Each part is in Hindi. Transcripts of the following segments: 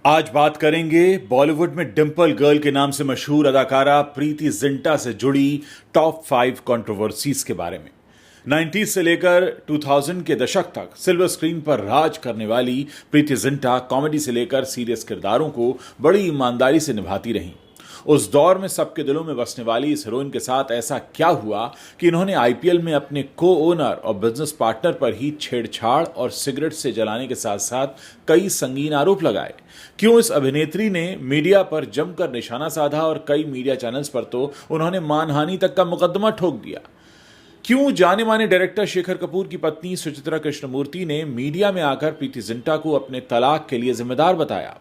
आज बात करेंगे बॉलीवुड में डिंपल गर्ल के नाम से मशहूर अदाकारा प्रीति जिंटा से जुड़ी टॉप 5 कंट्रोवर्सीज के बारे में। 90s से लेकर 2000 के दशक तक सिल्वर स्क्रीन पर राज करने वाली प्रीति जिंटा कॉमेडी से लेकर सीरियस किरदारों को बड़ी ईमानदारी से निभाती रहीं। उस दौर में सबके दिलों में बसने वाली इस हीरोइन के साथ ऐसा क्या हुआ कि इन्होंने आईपीएल में अपने को ओनर और बिजनेस पार्टनर पर ही छेड़छाड़ और सिगरेट से जलाने के साथ साथ कई संगीन आरोप लगाए। क्यों इस अभिनेत्री ने मीडिया पर जमकर निशाना साधा और कई मीडिया चैनल्स पर तो उन्होंने मानहानि तक का मुकदमा ठोक दिया। क्यों जाने माने डायरेक्टर शेखर कपूर की पत्नी सुचित्रा कृष्णमूर्ति ने मीडिया में आकर प्रीति जिंटा को अपने तलाक के लिए जिम्मेदार बताया।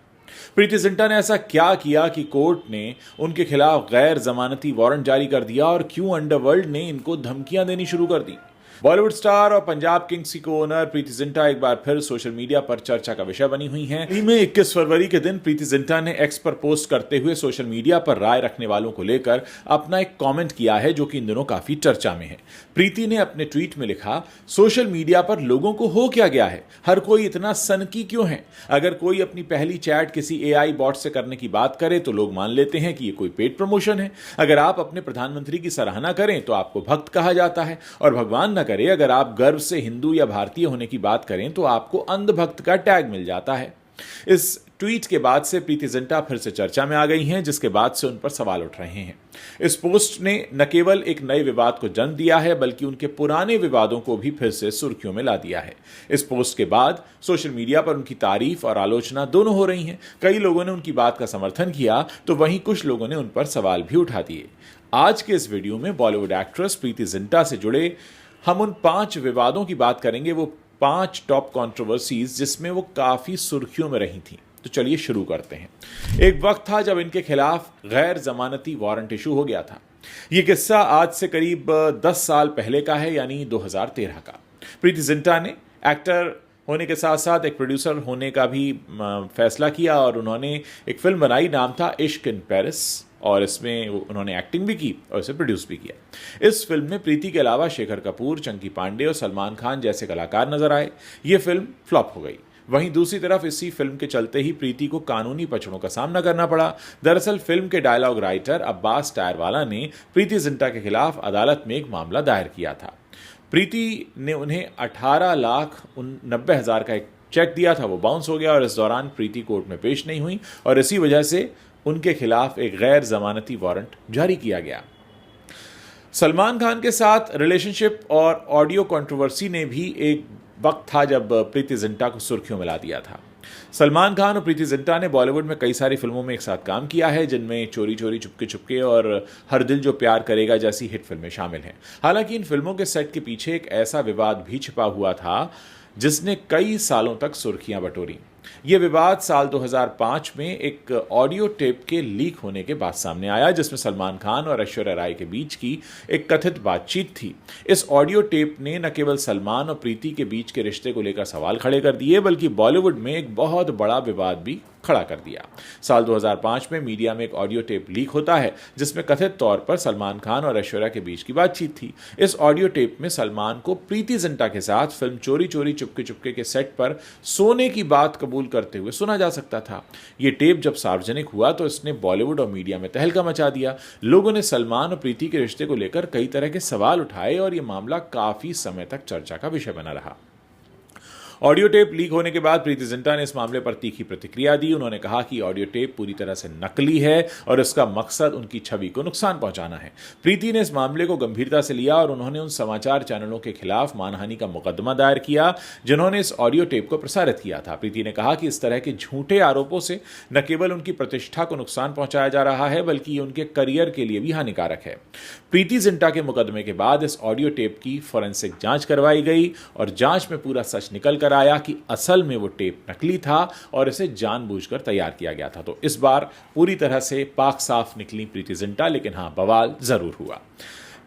प्रीति जिंटा ने ऐसा क्या किया कि कोर्ट ने उनके खिलाफ गैर जमानती वारंट जारी कर दिया और क्यों अंडरवर्ल्ड ने इनको धमकियां देनी शुरू कर दी। बॉलीवुड स्टार और पंजाब किंग्स की को-ओनर प्रीति जिंटा एक बार फिर सोशल मीडिया पर चर्चा का विषय बनी हुई हैं। में 21 फरवरी के दिन प्रीति जिंटा ने एक्स पर पोस्ट करते हुए सोशल मीडिया पर राय रखने वालों को लेकर अपना एक कमेंट किया है जो कि इन दिनों काफी चर्चा में है। प्रीति ने अपने ट्वीट में लिखा, सोशल मीडिया पर लोगों को हो क्या गया है, हर कोई इतना सनकी क्यों है। अगर कोई अपनी पहली चैट किसी एआई बॉट से करने की बात करे तो लोग मान लेते हैं कि ये कोई पेड प्रमोशन है। अगर आप अपने प्रधानमंत्री की सराहना करें तो आपको भक्त कहा जाता है, और भगवान न करे अगर आप गर्व से हिंदू या भारतीय होने की बात करें तो आपको अंधभक्त का टैग मिल जाता है। इस ट्वीट के बाद से प्रीति जिंटा फिर से चर्चा में आ गई हैं, जिसके बाद से उन पर सवाल उठ रहे हैं। इस पोस्ट ने न केवल एक नए विवाद को जन्म दिया है बल्कि उनके पुराने विवादों को भी फिर से सुर्खियों में ला दिया है। इस पोस्ट के बाद सोशल मीडिया पर उनकी तारीफ और आलोचना दोनों हो रही हैं। कई लोगों ने उनकी बात का समर्थन किया तो वहीं कुछ लोगों ने उन पर सवाल भी उठा दिए। आज के इस वीडियो में बॉलीवुड एक्ट्रेस प्रीति जिंटा से जुड़े हम उन 5 विवादों की बात करेंगे, वो 5 टॉप कंट्रोवर्सीज जिसमें वो काफी सुर्खियों में रही थी। तो चलिए शुरू करते हैं। एक वक्त था जब इनके खिलाफ गैर जमानती वारंट इशू हो गया था। यह किस्सा आज से करीब 10 साल पहले का है, यानी 2013 का। प्रीति जिंटा ने एक्टर होने के साथ साथ एक प्रोड्यूसर होने का भी फैसला किया और उन्होंने एक फिल्म बनाई, नाम था इश्क इन पेरिस, और इसमें उन्होंने एक्टिंग भी की और इसे प्रोड्यूस भी किया। इस फिल्म में प्रीति के अलावा शेखर कपूर, चंकी पांडे और सलमान खान जैसे कलाकार नजर आए। ये फिल्म फ्लॉप हो गई। वहीं दूसरी तरफ इसी फिल्म के चलते ही प्रीति को कानूनी पचड़ों का सामना करना पड़ा। दरअसल फिल्म के डायलॉग राइटर अब्बास टायरवाला ने प्रीति जिंटा के खिलाफ अदालत में एक मामला दायर किया था। प्रीति ने उन्हें 18,90,000 का एक चेक दिया था, वो बाउंस हो गया और इस दौरान प्रीति कोर्ट में पेश नहीं हुई और इसी वजह से उनके खिलाफ एक गैर जमानती वारंट जारी किया गया। सलमान खान के साथ रिलेशनशिप और ऑडियो कंट्रोवर्सी ने भी एक वक्त था जब प्रीति जिंटा को सुर्खियों में ला दिया था। सलमान खान और प्रीति जिंटा ने बॉलीवुड में कई सारी फिल्मों में एक साथ काम किया है, जिनमें चोरी चोरी चुपके चुपके और हर दिल जो प्यार करेगा जैसी हिट फिल्में शामिल हैं। हालांकि इन फिल्मों के सेट के पीछे एक ऐसा विवाद भी छिपा हुआ था जिसने कई सालों तक सुर्खियां बटोरी। यह विवाद साल 2005 में एक ऑडियो टेप के लीक होने के बाद सामने आया, जिसमें सलमान खान और ऐश्वर्या राय के बीच की एक कथित बातचीत थी। इस ऑडियो टेप ने न केवल सलमान और प्रीति के बीच के रिश्ते को लेकर सवाल खड़े कर दिए बल्कि बॉलीवुड में एक बहुत बड़ा विवाद भी खड़ा कर दिया। साल 2005 में मीडिया में एक ऑडियो टेप लीक होता है जिसमें कथित तौर पर सलमान खान और ऐश्वर्या के बीच की बातचीत थी। इस ऑडियो टेप में सलमान को प्रीति जिंटा के साथ फिल्म चोरी चोरी चुपके चुपके के सेट पर सोने की बात कबूल करते हुए सुना जा सकता था। यह टेप जब सार्वजनिक हुआ तो इसने बॉलीवुड और मीडिया में तहलका मचा दिया। लोगों ने सलमान और प्रीति के रिश्ते को लेकर कई तरह के सवाल उठाए और यह मामला काफी समय तक चर्चा का विषय बना रहा। ऑडियो टेप लीक होने के बाद प्रीति जिंटा ने इस मामले पर तीखी प्रतिक्रिया दी। उन्होंने कहा कि ऑडियो टेप पूरी तरह से नकली है और इसका मकसद उनकी छवि को नुकसान पहुंचाना है। प्रीति ने इस मामले को गंभीरता से लिया और उन्होंने उन समाचार चैनलों के खिलाफ मानहानि का मुकदमा दायर किया जिन्होंने इस ऑडियो टेप को प्रसारित किया था। प्रीति ने कहा कि इस तरह के झूठे आरोपों से न केवल उनकी प्रतिष्ठा को नुकसान पहुंचाया जा रहा है बल्कि ये उनके करियर के लिए भी हानिकारक है। प्रीति जिंटा के मुकदमे के बाद इस ऑडियो टेप की फोरेंसिक जांच करवाई गई और जांच में पूरा सच निकल कर आया कि असल में वो टेप नकली था और इसे जानबूझकर तैयार किया गया था। तो इस बार पूरी तरह से पाक साफ निकली प्रीति जिंटा, लेकिन हां, बवाल जरूर हुआ।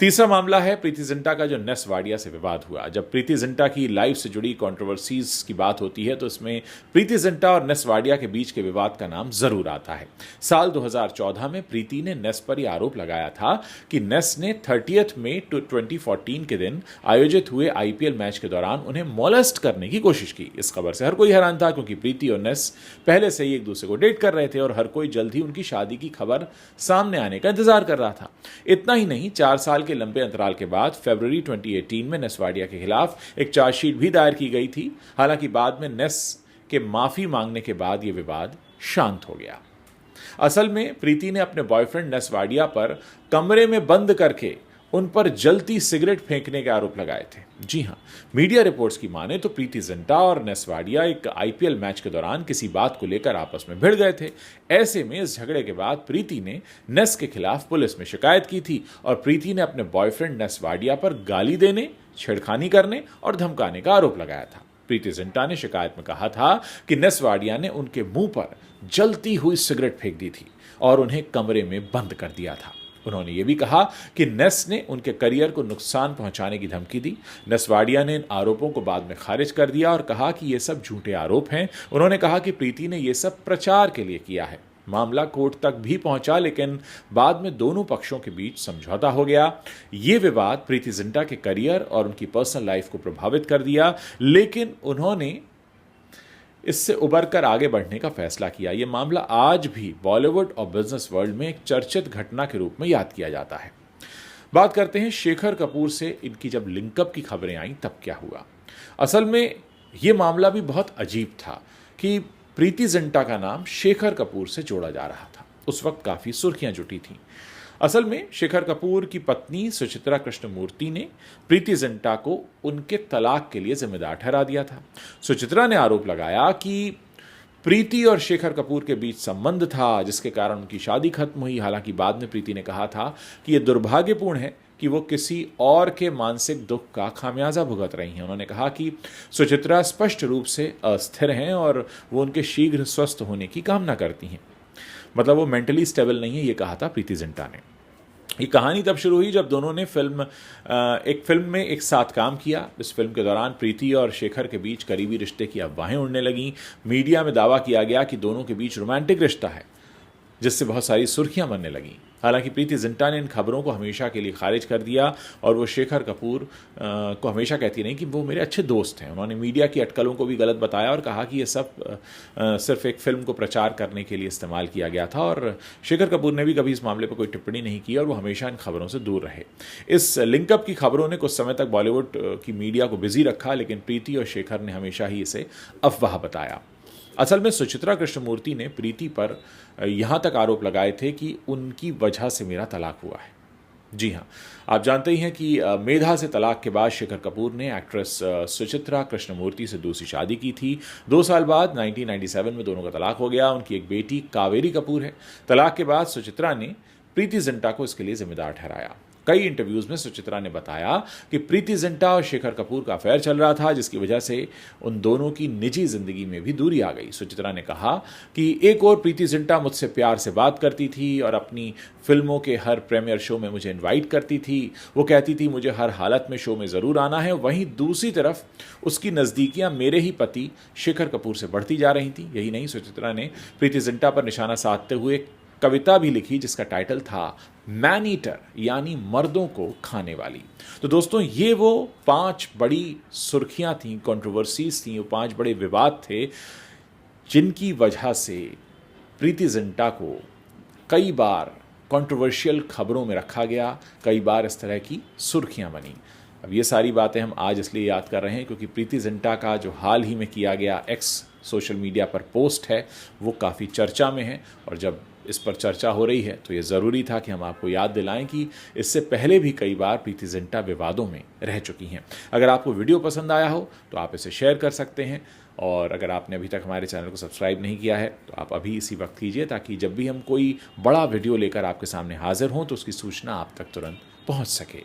तीसरा मामला है प्रीति जिंटा का, जो नेस वाडिया से विवाद हुआ। जब प्रीति जिंटा की लाइफ से जुड़ी कंट्रोवर्सीज की बात होती है तो इसमें प्रीति जिंटा और नेस वाडिया के बीच के विवाद का नाम जरूर आता है। साल 2014 में प्रीति ने नेस पर यह आरोप लगाया था कि नेस ने 30 मई 2014 के दिन आयोजित हुए आईपीएल मैच के दौरान उन्हें मोलेस्ट करने की कोशिश की। इस खबर से हर कोई हैरान था, क्योंकि प्रीति और नेस पहले से ही एक दूसरे को डेट कर रहे थे और हर कोई जल्द ही उनकी शादी की खबर सामने आने का इंतजार कर रहा था। इतना ही नहीं, 4 साल के लंबे अंतराल के बाद फरवरी 2018 में नेस वाडिया के खिलाफ एक चार्जशीट भी दायर की गई थी। हालांकि बाद में नेस के माफी मांगने के बाद यह विवाद शांत हो गया। असल में प्रीति ने अपने बॉयफ्रेंड नेस वाडिया पर कमरे में बंद करके उन पर जलती सिगरेट फेंकने के आरोप लगाए थे। जी हां, मीडिया रिपोर्ट्स की माने तो प्रीति जिंटा और नेस वाडिया एक आईपीएल मैच के दौरान किसी बात को लेकर आपस में भिड़ गए थे। ऐसे में इस झगड़े के बाद प्रीति ने नेस के खिलाफ पुलिस में शिकायत की थी और प्रीति ने अपने बॉयफ्रेंड नेस वाडिया पर गाली देने, छेड़खानी करने और धमकाने का आरोप लगाया था। प्रीति जिंटा ने शिकायत में कहा था कि नेस वाडिया ने उनके मुंह पर जलती हुई सिगरेट फेंक दी थी और उन्हें कमरे में बंद कर दिया था। उन्होंने ये भी कहा कि नेस ने उनके करियर को नुकसान पहुंचाने की धमकी दी। नेस वाडिया ने इन आरोपों को बाद में खारिज कर दिया और कहा कि ये सब झूठे आरोप हैं। उन्होंने कहा कि प्रीति ने ये सब प्रचार के लिए किया है। मामला कोर्ट तक भी पहुंचा, लेकिन बाद में दोनों पक्षों के बीच समझौता हो गया। ये विवाद प्रीति जिंटा के करियर और उनकी पर्सनल लाइफ को प्रभावित कर दिया, लेकिन उन्होंने इससे उबरकर आगे बढ़ने का फैसला किया। यह मामला आज भी बॉलीवुड और बिजनेस वर्ल्ड में एक चर्चित घटना के रूप में याद किया जाता है। बात करते हैं शेखर कपूर से। इनकी जब लिंकअप की खबरें आई तब क्या हुआ। असल में यह मामला भी बहुत अजीब था कि प्रीति जिंटा का नाम शेखर कपूर से जोड़ा जा रहा था। उस वक्त काफी सुर्खियां जुटी थीं। असल में शेखर कपूर की पत्नी सुचित्रा कृष्णमूर्ति ने प्रीति जिंटा को उनके तलाक के लिए जिम्मेदार ठहरा दिया था। सुचित्रा ने आरोप लगाया कि प्रीति और शेखर कपूर के बीच संबंध था, जिसके कारण उनकी शादी खत्म हुई। हालांकि बाद में प्रीति ने कहा था कि यह दुर्भाग्यपूर्ण है कि वो किसी और के मानसिक दुख का खामियाजा भुगत रही हैं। उन्होंने कहा कि सुचित्रा स्पष्ट रूप से अस्थिर हैं और वो उनके शीघ्र स्वस्थ होने की कामना करती हैं। मतलब वो मेंटली स्टेबल नहीं है, ये कहा था प्रीति जिंटा ने। ये कहानी तब शुरू हुई जब दोनों ने एक फिल्म में एक साथ काम किया। इस फिल्म के दौरान प्रीति और शेखर के बीच करीबी रिश्ते की अफवाहें उड़ने लगीं। मीडिया में दावा किया गया कि दोनों के बीच रोमांटिक रिश्ता है, जिससे बहुत सारी सुर्खियां बनने लगीं। हालांकि प्रीति जिंटा ने इन खबरों को हमेशा के लिए खारिज कर दिया और वो शेखर कपूर को हमेशा कहती रही कि वो मेरे अच्छे दोस्त हैं। उन्होंने मीडिया की अटकलों को भी गलत बताया और कहा कि ये सब सिर्फ एक फिल्म को प्रचार करने के लिए इस्तेमाल किया गया था और शेखर कपूर ने भी कभी इस मामले पर कोई टिप्पणी नहीं की और वो हमेशा इन खबरों से दूर रहे। इस लिंकअप की खबरों ने कुछ समय तक बॉलीवुड की मीडिया को बिजी रखा, लेकिन प्रीति और शेखर ने हमेशा ही इसे अफवाह बताया। असल में सुचित्रा कृष्णमूर्ति ने प्रीति पर यहाँ तक आरोप लगाए थे कि उनकी वजह से मेरा तलाक हुआ है। जी हाँ, आप जानते ही हैं कि मेधा से तलाक के बाद शेखर कपूर ने एक्ट्रेस सुचित्रा कृष्णमूर्ति से दूसरी शादी की थी। 2 साल बाद 1997 में दोनों का तलाक हो गया। उनकी एक बेटी कावेरी कपूर है। तलाक के बाद सुचित्रा ने प्रीति जिंटा को इसके लिए जिम्मेदार ठहराया। कई इंटरव्यूज में सुचित्रा ने बताया कि प्रीति जिंटा और शेखर कपूर का अफेयर चल रहा था, जिसकी वजह से उन दोनों की निजी जिंदगी में भी दूरी आ गई। सुचित्रा ने कहा कि एक और प्रीति जिंटा मुझसे प्यार से बात करती थी और अपनी फिल्मों के हर प्रीमियर शो में मुझे इनवाइट करती थी। वो कहती थी मुझे हर हालत में शो में ज़रूर आना है। वहीं दूसरी तरफ उसकी नज़दीकियां मेरे ही पति शेखर कपूर से बढ़ती जा रही थी। यही नहीं, सुचित्रा ने प्रीति जिंटा पर निशाना साधते हुए कविता भी लिखी जिसका टाइटल था मैन ईटर, यानी मर्दों को खाने वाली। तो दोस्तों, ये वो 5 बड़ी सुर्खियां थीं, कंट्रोवर्सीज थीं, वो 5 बड़े विवाद थे जिनकी वजह से प्रीति जिंटा को कई बार कंट्रोवर्शियल खबरों में रखा गया, कई बार इस तरह की सुर्खियां बनी। अब ये सारी बातें हम आज इसलिए याद कर रहे हैं क्योंकि प्रीति जिंटा का जो हाल ही में किया गया एक्स सोशल मीडिया पर पोस्ट है वो काफ़ी चर्चा में है और जब इस पर चर्चा हो रही है तो ये ज़रूरी था कि हम आपको याद दिलाएं कि इससे पहले भी कई बार प्रीति जिंटा विवादों में रह चुकी हैं। अगर आपको वीडियो पसंद आया हो तो आप इसे शेयर कर सकते हैं और अगर आपने अभी तक हमारे चैनल को सब्सक्राइब नहीं किया है तो आप अभी इसी वक्त कीजिए ताकि जब भी हम कोई बड़ा वीडियो लेकर आपके सामने हाजिर हों तो उसकी सूचना आप तक तुरंत पहुँच सके।